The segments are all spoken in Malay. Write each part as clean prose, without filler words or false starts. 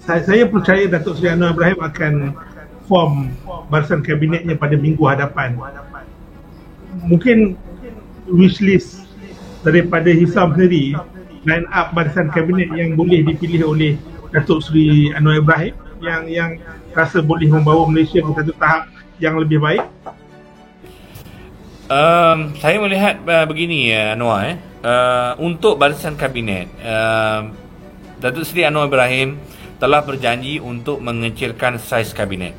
Saya percaya Datuk Seri Anwar Ibrahim akan form barisan kabinetnya pada minggu hadapan. Mungkin wishlist daripada Hisam sendiri, line up barisan kabinet yang boleh dipilih oleh Datuk Seri Anwar Ibrahim yang rasa boleh membawa Malaysia ke satu tahap yang lebih baik. Saya melihat begini Anwar, untuk barisan kabinet, Datuk Seri Anwar Ibrahim telah berjanji untuk mengecilkan saiz kabinet.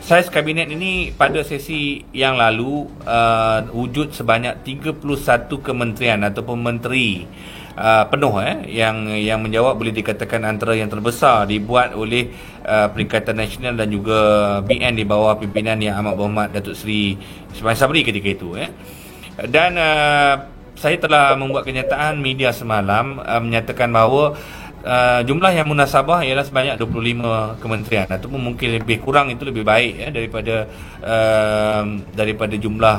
Saiz kabinet ini pada sesi yang lalu wujud sebanyak 31 kementerian ataupun menteri penuh yang menjawab, boleh dikatakan antara yang terbesar dibuat oleh Perikatan Nasional dan juga BN di bawah pimpinan Yang Amat Berhormat Datuk Seri Ismail Sabri ketika itu. Dan saya telah membuat kenyataan media semalam menyatakan bahawa jumlah yang munasabah ialah sebanyak 25 kementerian, ataupun mungkin lebih kurang itu lebih baik daripada jumlah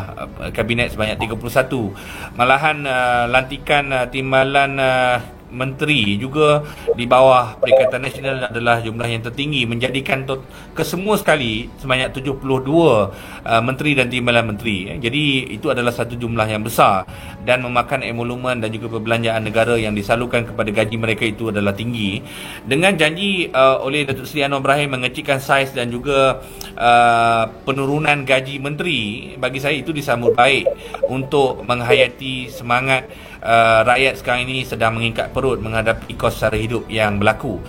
kabinet sebanyak 31. Malahan lantikan timbalan menteri juga di bawah Perikatan Nasional adalah jumlah yang tertinggi, menjadikan kesemua sekali sebanyak 72 menteri dan timbalan menteri. Jadi itu adalah satu jumlah yang besar dan memakan emolumen dan juga perbelanjaan negara yang disalurkan kepada gaji mereka itu adalah tinggi. Dengan janji oleh Datuk Seri Anwar Ibrahim mengecilkan saiz dan juga penurunan gaji menteri, bagi saya itu disambut baik untuk menghayati semangat rakyat sekarang ini sedang mengikat perut menghadapi kos sara hidup yang berlaku,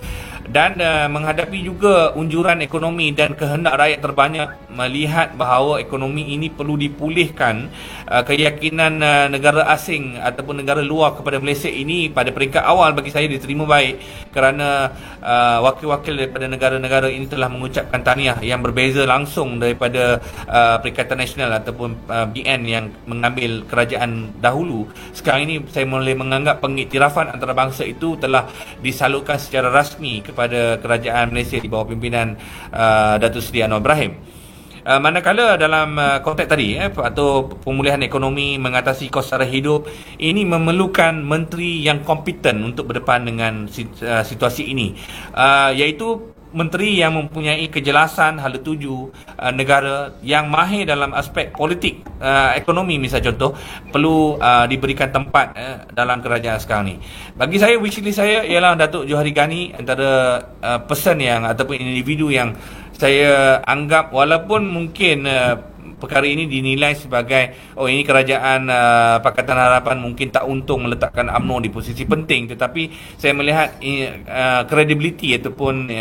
dan menghadapi juga unjuran ekonomi dan kehendak rakyat terbanyak melihat bahawa ekonomi ini perlu dipulihkan. Keyakinan negara asing ataupun negara luar kepada Malaysia ini pada peringkat awal bagi saya diterima baik, kerana wakil-wakil daripada negara-negara ini telah mengucapkan tahniah yang berbeza langsung daripada Perikatan Nasional ataupun BN yang mengambil kerajaan dahulu. Sekarang ini saya boleh menganggap pengiktirafan antarabangsa itu telah disalurkan secara rasmi kepada kerajaan Malaysia di bawah pimpinan Datuk Seri Anwar Ibrahim. Manakala dalam konteks tadi atau pemulihan ekonomi, mengatasi kos sara hidup, ini memerlukan menteri yang kompeten untuk berdepan dengan situasi ini, iaitu menteri yang mempunyai kejelasan hala tuju negara, yang mahir dalam aspek politik, ekonomi misal contoh, perlu diberikan tempat dalam kerajaan sekarang ni. Bagi saya, wishlist saya ialah Datuk Johari Ghani, antara person yang ataupun individu yang saya anggap walaupun mungkin perkara ini dinilai sebagai ini kerajaan Pakatan Harapan mungkin tak untung meletakkan UMNO di posisi penting, tetapi saya melihat kredibiliti ataupun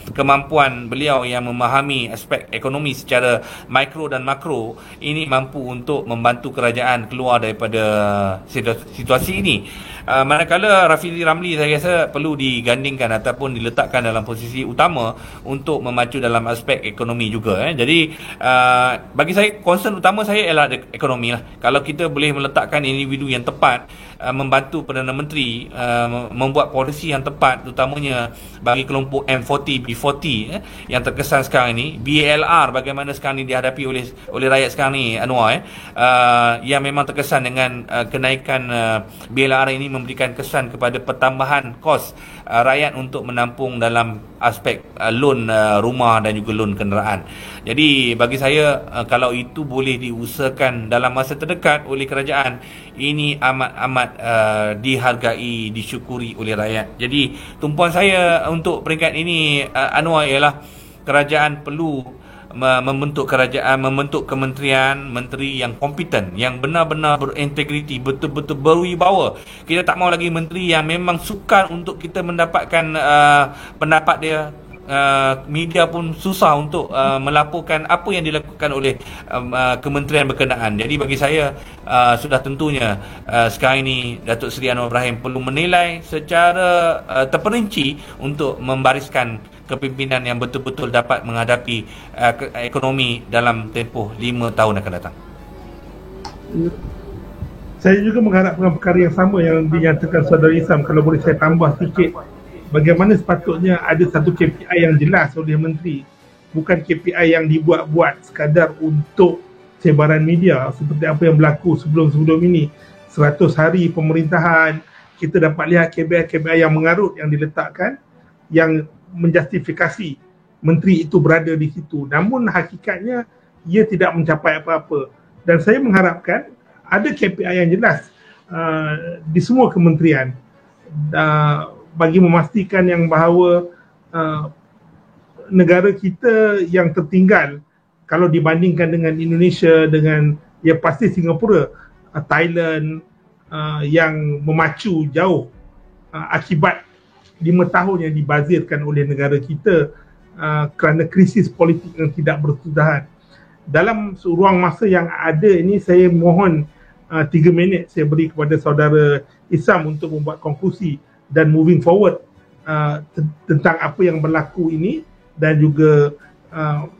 kemampuan beliau yang memahami aspek ekonomi secara mikro dan makro ini mampu untuk membantu kerajaan keluar daripada situasi ini. Manakala Rafizi Ramli saya rasa perlu digandingkan ataupun diletakkan dalam posisi utama untuk memacu dalam aspek ekonomi juga. Jadi bagi saya, concern utama saya ialah ekonomi lah. Kalau kita boleh meletakkan individu yang tepat membantu Perdana Menteri membuat polisi yang tepat, terutamanya bagi kelompok M40, B40 yang terkesan sekarang ini, BLR bagaimana sekarang ini dihadapi oleh rakyat sekarang ni, Anwar, yang memang terkesan dengan kenaikan BLR ini memberikan kesan kepada pertambahan kos rakyat untuk menampung dalam aspek loan rumah dan juga loan kenderaan. Jadi bagi saya, kalau itu boleh diusahakan dalam masa terdekat oleh kerajaan, ini amat dihargai, disyukuri oleh rakyat. Jadi tumpuan saya untuk peringkat ini, Anwar, ialah kerajaan perlu membentuk kementerian, menteri yang kompeten, yang benar-benar berintegriti, betul-betul berwibawa. Kita tak mahu lagi menteri yang memang sukar untuk kita mendapatkan pendapat dia. Media pun susah untuk melaporkan apa yang dilakukan oleh kementerian berkenaan. Jadi bagi saya, sudah tentunya sekarang ini Datuk Seri Anwar Ibrahim perlu menilai secara terperinci untuk membariskan kepimpinan yang betul-betul dapat menghadapi ekonomi dalam tempoh 5 tahun akan datang. Saya juga mengharapkan perkara yang sama yang dinyatakan Saudara Isam. Kalau boleh saya tambah sikit, bagaimana sepatutnya ada satu KPI yang jelas oleh menteri, bukan KPI yang dibuat-buat sekadar untuk sebaran media seperti apa yang berlaku sebelum-sebelum ini. 100 hari pemerintahan, kita dapat lihat KPI yang mengarut yang diletakkan, yang menjustifikasi menteri itu berada di situ. Namun hakikatnya ia tidak mencapai apa-apa. Dan saya mengharapkan ada KPI yang jelas di semua kementerian bagi memastikan yang bahawa negara kita yang tertinggal kalau dibandingkan dengan Indonesia, dengan ya pasti Singapura, Thailand yang memacu jauh akibat 5 tahun yang dibazirkan oleh negara kita kerana krisis politik yang tidak berkesudahan. Dalam ruang masa yang ada ini, saya mohon 3 minit saya beri kepada saudara Isam untuk membuat konklusi dan moving forward tentang apa yang berlaku ini dan juga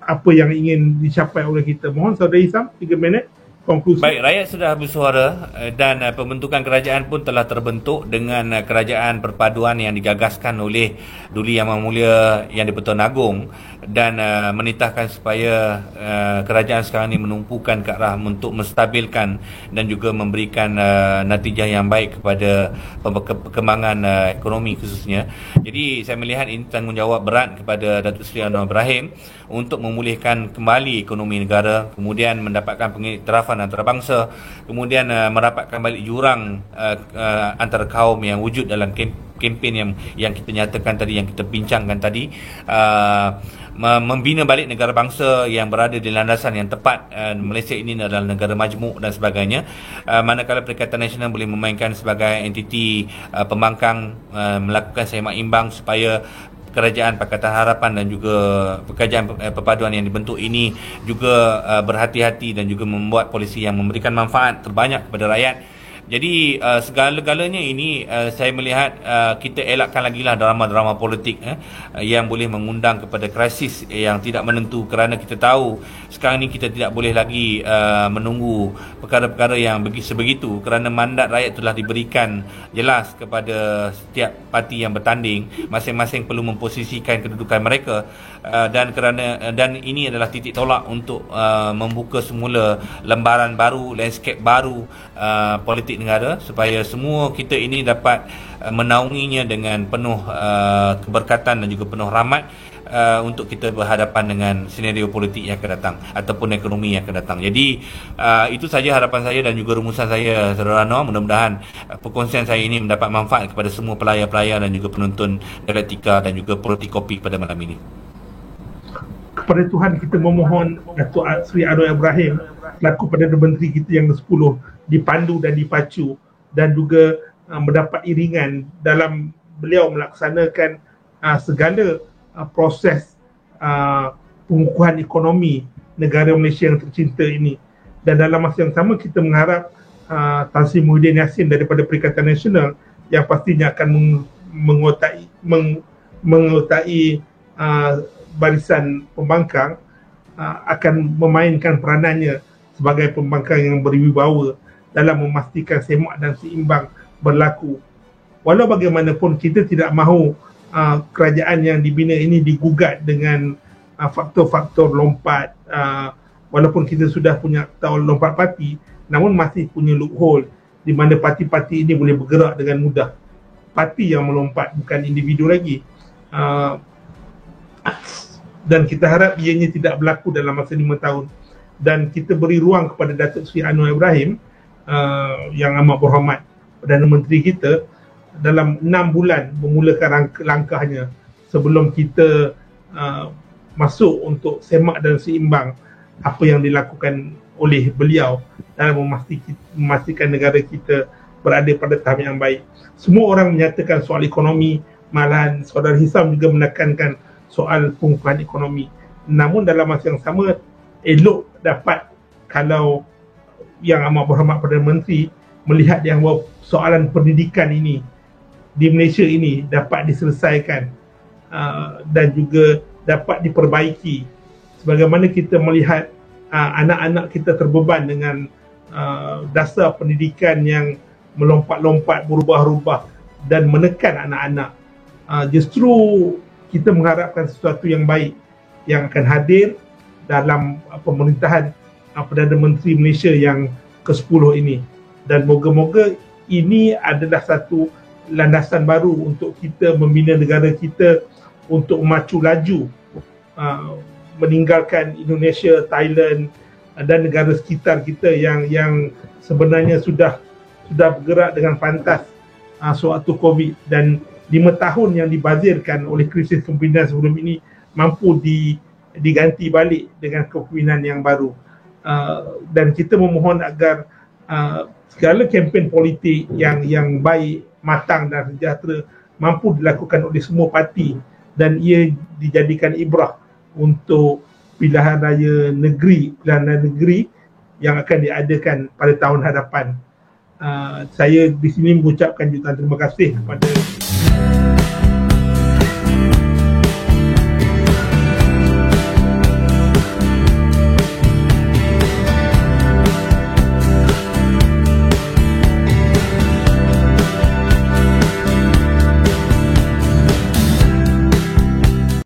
apa yang ingin dicapai oleh kita. Mohon saudara Isam 3 minit konklusi. Baik, rakyat sudah bersuara dan pembentukan kerajaan pun telah terbentuk dengan kerajaan perpaduan yang digagaskan oleh Duli Yang Maha Mulia Yang di-Pertuan Agong dan menitahkan supaya kerajaan sekarang ini menumpukan ke arah untuk menstabilkan dan juga memberikan natijah yang baik kepada perkembangan ekonomi khususnya. Jadi saya melihat ini tanggungjawab berat kepada Datuk Seri Anwar Ibrahim untuk memulihkan kembali ekonomi negara, kemudian mendapatkan pengiktirafan antarabangsa, kemudian merapatkan balik jurang antara kaum yang wujud dalam kempen yang kita nyatakan tadi, yang kita bincangkan tadi, membina balik negara bangsa yang berada di landasan yang tepat. Malaysia ini adalah negara majmuk dan sebagainya, manakala Perikatan Nasional boleh memainkan sebagai entiti pembangkang, melakukan semak imbang supaya Kerajaan Pakatan Harapan dan juga Kerajaan Perpaduan yang dibentuk ini juga berhati-hati dan juga membuat polisi yang memberikan manfaat terbanyak kepada rakyat. Jadi segala-galanya ini saya melihat kita elakkan lagi lah drama-drama politik yang boleh mengundang kepada krisis yang tidak menentu, kerana kita tahu sekarang ni kita tidak boleh lagi menunggu perkara-perkara yang sebegitu, kerana mandat rakyat telah diberikan jelas kepada setiap parti yang bertanding, masing-masing perlu memposisikan kedudukan mereka dan ini adalah titik tolak untuk membuka semula lembaran baru, landscape baru politik negara, supaya semua kita ini dapat menaunginya dengan penuh keberkatan dan juga penuh rahmat untuk kita berhadapan dengan senario politik yang akan datang ataupun ekonomi yang akan datang. Jadi itu saja harapan saya dan juga rumusan saya, Saudara Anwar. Mudah-mudahan perkongsian saya ini mendapat manfaat kepada semua pelayar-pelayar dan juga penonton dialektika dan juga Politikopi pada malam ini. Kepada Tuhan kita memohon Datuk Seri Anwar Ibrahim selaku Perdana Menteri kita yang ke-10 dipandu dan dipacu dan juga mendapat iringan dalam beliau melaksanakan segala proses pengukuhan ekonomi negara Malaysia yang tercinta ini. Dan dalam masa yang sama kita mengharap Tan Sri Muhyiddin Yassin daripada Perikatan Nasional yang pastinya akan mengotai barisan pembangkang akan memainkan peranannya sebagai pembangkang yang berwibawa dalam memastikan semak dan seimbang berlaku. Walau bagaimanapun kita tidak mahu kerajaan yang dibina ini digugat dengan faktor-faktor lompat, walaupun kita sudah punya tahu lompat parti, namun masih punya loophole di mana parti-parti ini boleh bergerak dengan mudah. Parti yang melompat, bukan individu lagi. Dan kita harap ianya tidak berlaku dalam masa 5 tahun. Dan kita beri ruang kepada Datuk Seri Anwar Ibrahim yang amat berhormat, Perdana Menteri kita, dalam 6 bulan memulakan langkahnya sebelum kita masuk untuk semak dan seimbang apa yang dilakukan oleh beliau dalam memastikan negara kita berada pada tahap yang baik. Semua orang menyatakan soal ekonomi, malahan Saudara Hisam juga menekankan soal pengukuhan ekonomi. Namun dalam masa yang sama, elok dapat kalau yang amat berhormat Perdana Menteri melihat yang bahawa soalan pendidikan ini di Malaysia ini dapat diselesaikan dan juga dapat diperbaiki. Sebagaimana kita melihat anak-anak kita terbeban dengan dasar pendidikan yang melompat-lompat, berubah-ubah dan menekan anak-anak. Justru kita mengharapkan sesuatu yang baik yang akan hadir dalam pemerintahan Perdana Menteri Malaysia yang ke-10 ini. Dan moga-moga ini adalah satu landasan baru untuk kita membina negara kita untuk memacu laju meninggalkan Indonesia, Thailand dan negara sekitar kita yang sebenarnya sudah bergerak dengan pantas sewaktu COVID, dan 5 tahun yang dibazirkan oleh krisis kepimpinan sebelum ini mampu diganti balik dengan kepimpinan yang baru. Dan kita memohon agar segala kempen politik yang baik, matang dan sejahtera mampu dilakukan oleh semua parti, dan ia dijadikan ibrah untuk pilihan raya negeri yang akan diadakan pada tahun hadapan. Saya di sini mengucapkan jutaan terima kasih kepada